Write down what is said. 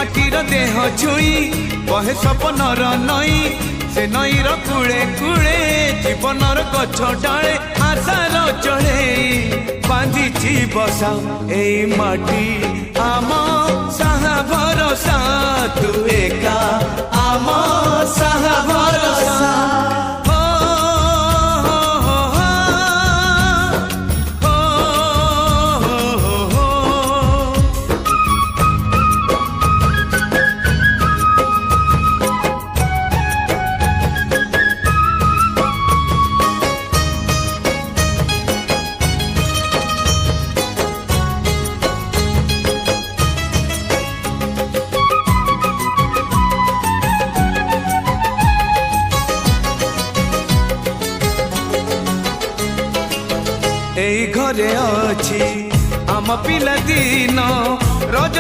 माटीर देह छुई बहे सपनर नई से नईर कूले कूले जीवनर गछ डाले आशार चढ़े बांधिची बसा ए माटी आम साहा भरोसा तू एका आम साहा भरोसा घरे अच्छी आम पिला दिन रज